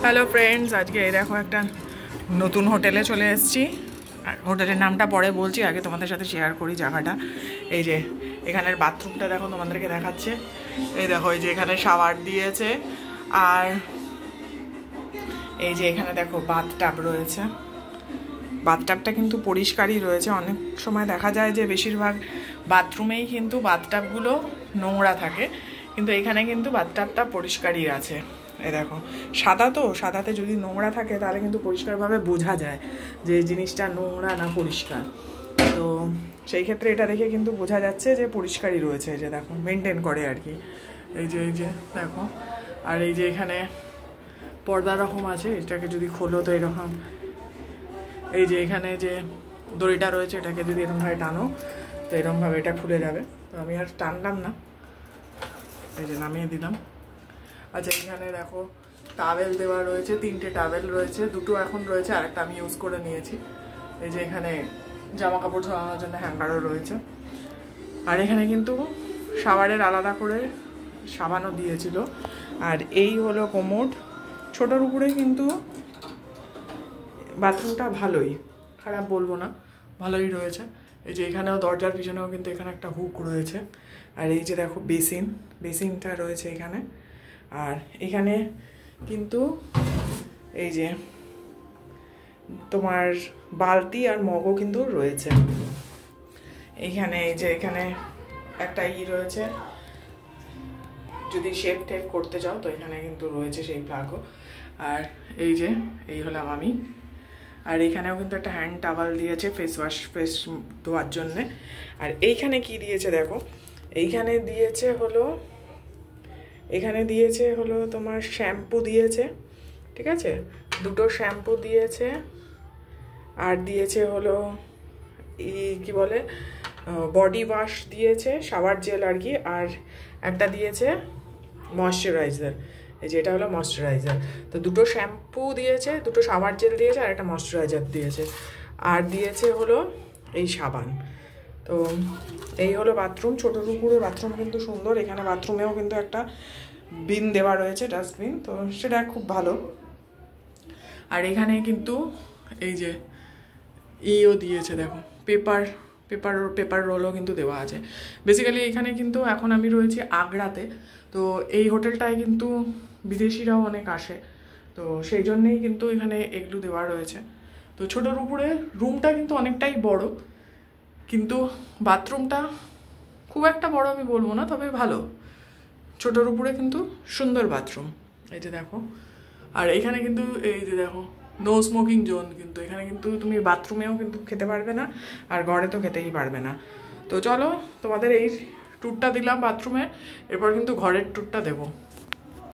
Hello friends, আজকে এই দেখো একটা নতুন হোটেলে চলে এসেছি। আর হোটেলের নামটা পরে বলছি, আগে তোমাদের সাথে শেয়ার করি জায়গাটা। এই যে এখানের বাথরুমটা দেখো, তোমাদেরকে দেখাচ্ছে। এই দেখো, এই যে এখানে শাওয়ার দিয়েছে, আর এই যে এখানে দেখো বাথটাব রয়েছে। বাথটাবটা কিন্তু পরিষ্কারই রয়েছে। অনেক সময় দেখা যায় যে বেশিরভাগ বাথরুমেই কিন্তু বাথটাবগুলো নোংরা থাকে, কিন্তু এখানে কিন্তু বাথটাবটা পরিষ্কারই আছে। এই দেখো, সাদা তো, সাদাতে যদি নোংরা থাকে তাহলে কিন্তু পরিষ্কারভাবে বোঝা যায় যে জিনিসটা নোংরা না পরিষ্কার। তো সেই ক্ষেত্রে এটা দেখে কিন্তু বোঝা যাচ্ছে যে পরিষ্কারই রয়েছে। এই যে দেখো, মেনটেন করে আর কি। এই যে দেখো, আর এই যে এখানে পর্দা রকম আছে, এটাকে যদি খোলো তো এরকম, এই যে এখানে যে দড়িটা রয়েছে এটাকে যদি এরকমভাবে টানো তো এরকমভাবে এটা খুলে যাবে। তো আমি আর টানলাম না, এই যে নামিয়ে দিলাম। আচ্ছা, এখানে দেখো টাওয়েল দেওয়া রয়েছে, 3টে টাওয়েল রয়েছে, 2টো এখন রয়েছে, আরেকটা আমি ইউজ করে নিয়েছি। এই যে এখানে জামা কাপড় ঝোলানোর জন্য হ্যাঙ্গারও রয়েছে। আর এখানে কিন্তু শাওয়ারের আলাদা করে সাবানও দিয়েছিল। আর এই হলো কোমোড। ছোটোর উপরে কিন্তু বাথরুমটা ভালোই, খারাপ বলবো না, ভালোই রয়েছে। এই যে এখানেও দরজার পিছনেও কিন্তু এখানে একটা হুক রয়েছে। আর এই যে দেখো বেসিনটা রয়েছে এখানে। আর এখানে কিন্তু এই যে তোমার বালতি আর মগও কিন্তু রয়েছে এইখানে। এই যে এখানে একটা রয়েছে, যদি শেভ টেপ করতে চাও তো এখানে কিন্তু রয়েছে সেই প্লাগও। আর এই হলাম আমি। আর এইখানেও কিন্তু একটা হ্যান্ড টাওয়াল দিয়েছে ফেস ধোয়ার জন্যে। আর এইখানে কি দিয়েছে দেখো, এইখানে দিয়েছে হলো তোমার শ্যাম্পু দিয়েছে, ঠিক আছে, 2টো শ্যাম্পু দিয়েছে। আর দিয়েছে হলো কি বলে বডি ওয়াশ দিয়েছে, শাওয়ার জেল আর কি। আর একটা দিয়েছে ময়শ্চারাইজার, এই যে এটা হলো ময়শ্চারাইজার। তো 2টো শ্যাম্পু দিয়েছে, 2টো শাওয়ার জেল দিয়েছে, আর একটা ময়শ্চারাইজার দিয়েছে। আর দিয়েছে হলো এই সাবান। তো এই হলো বাথরুম। ছোটো পুরো বাথরুম কিন্তু সুন্দর। এখানে বাথরুমেও কিন্তু একটা বিন দেওয়া রয়েছে, ডাস্টবিন, তো সেটা খুব ভালো। আর এখানে কিন্তু এই যে দিয়েছে দেখো, পেপার রোলও কিন্তু দেওয়া আছে। বেসিক্যালি এখানে কিন্তু এখন আমি রয়েছি আগ্রাতে, তো এই হোটেলটায় কিন্তু বিদেশিরাও অনেক আসে, তো সেই জন্যেই কিন্তু এখানে এগুলো দেওয়া রয়েছে। তো ছোটোর উপরে রুমটা কিন্তু অনেকটাই বড়, কিন্তু বাথরুমটা খুব একটা বড় আমি বলবো না, তবে ভালো। ছোটোর উপরে কিন্তু সুন্দর বাথরুম, এই যে দেখো। আর এখানে কিন্তু এই যে দেখো নো স্মোকিং জোন, কিন্তু এখানে কিন্তু তুমি বাথরুমেও কিন্তু খেতে পারবে না, আর ঘরে তো খেতেই পারবে না। তো চলো, তোমাদের এই ট্যুরটা দিলাম বাথরুমে, এরপর কিন্তু ঘরের ট্যুরটা দেবো।